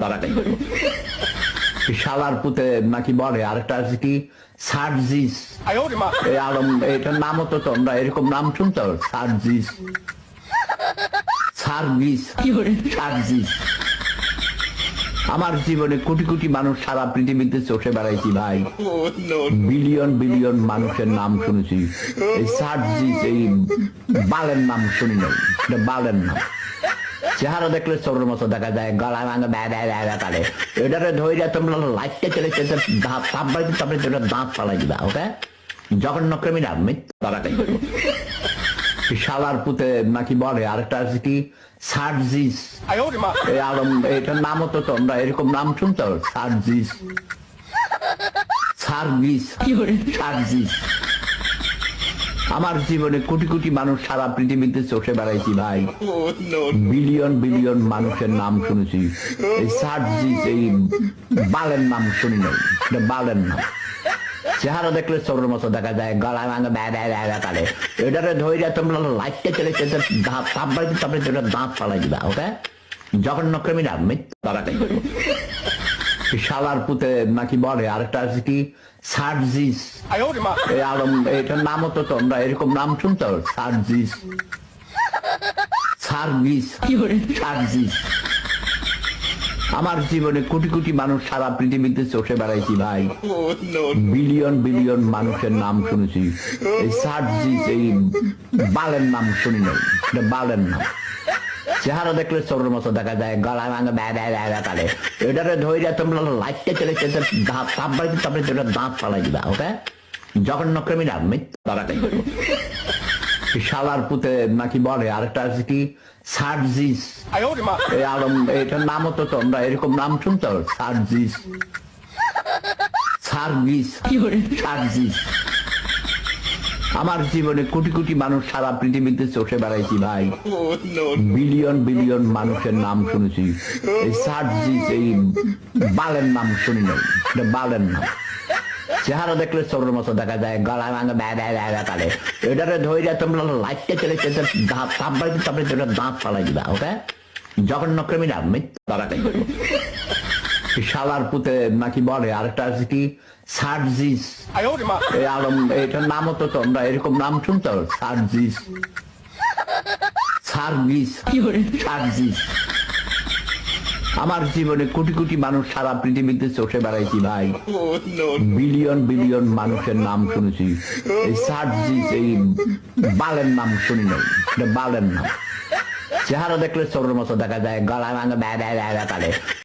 তাড়াতাড়ি শালার পুতে নাকি বলে আরেকটা আছে কি সার্জিস এই আলম এটার নামও তো তোমরা এরকম নাম শুনছো সার্জিস সার্ভিস সার্জিস আমার জীবনে কোটি কোটি মানুষ সারা পৃথিবীতে চষে বেড়াইছি ভাই বিলিয়ন বিলিয়ন মানুষের নাম শুনেছি এই সার্জিস এই বালের নাম শুনি নাই এটা বালের নাম চেহারা দেখলে চোরের মতো দেখা যায় গলা ভাঙা কাটে এটারে ধৈর্য তোমরা লাইটটা চলে দাঁত তাপ বাড়িতে তারপরে যেটা দাঁত পালাই দিবা ওকে জঘন্য ক্রিমিনাল তাড়াতাড়ি শালার পুতে নাকি বলে আরেকটা আছে কি সার্জিস এই আলম এটার নামও তো তোমরা এরকম নাম শুনছো সার্জিস সার্ভিস সার্জিস আমার জীবনে কোটি কোটি মানুষ সারা পৃথিবীতে চষে বেড়াইছি ভাই বিলিয়ন বিলিয়ন মানুষের নাম শুনেছি এই সার্জিস এই বালের নাম শুনি নাই এটা বালের নাম চেহারা দেখলে চোরের মতো দেখা যায় গলা ভাঙা কাটে এটারে ধৈর্য তোমরা লাইটটা চলে দাঁত তাপ বাড়িতে তারপরে যেটা দাঁত পালাই দিবা ওকে জঘন্য ক্রিমিনাল তাড়াতাড়ি শালার পুতে নাকি বলে আরেকটা আছে কি সার্জিস এই আলম এটার নামও তো তোমরা এরকম নাম শুনছো সার্জিস সার্ভিস সার্জিস আমার জীবনে কোটি কোটি মানুষ সারা পৃথিবীতে চষে বেড়াইছি ভাই বিলিয়ন বিলিয়ন মানুষের নাম শুনেছি এই সার্জিস এই বালের নাম শুনি নাই এটা বালের নাম চেহারা দেখলে চোরের মতো দেখা যায় গলা ভাঙা কাটে এটারে ধৈর্য তোমরা লাইটটা চলে দাঁত তাপ বাড়িতে তারপরে যেটা দাঁত পালাই দিবা ওকে জঘন্য ক্রিমিনাল তাড়াতাড়ি শালার পুতে নাকি বলে আরেকটা আছে কি সার্জিস এই আলম এটার নামও তো তোমরা এরকম নাম শুনছো সার্জিস সার্ভিস সার্জিস আমার জীবনে কোটি কোটি মানুষ সারা পৃথিবীতে চষে বেড়াইছি ভাই বিলিয়ন বিলিয়ন মানুষের নাম শুনেছি এই সার্জিস এই বালের নাম শুনি নাই এটা বালের নাম চেহারা দেখলে চোরের মতো দেখা যায় গলা ভাঙা কাটে এটারে ধৈর্য তোমরা লাইটটা চলে দাঁত তাপ বাড়িতে তারপরে যেটা দাঁত পালাই দিবা ওকে জঘন্য ক্রিমিনাল তাড়াতাড়ি শালার পুতে নাকি বলে আরেকটা আছে কি সার্জিস এই আলম এটার নামও তো তোমরা এরকম নাম শুনছো সার্জিস সার্ভিস সার্জিস আমার জীবনে কোটি কোটি মানুষ সারা পৃথিবীতে চষে বেড়াইছি ভাই বিলিয়ন বিলিয়ন মানুষের নাম শুনেছি এই সার্জিস এই বালের নাম শুনি নাই এটা বালের নাম চেহারা দেখলে চোরের মতো দেখা যায় গলা ভাঙা কাটে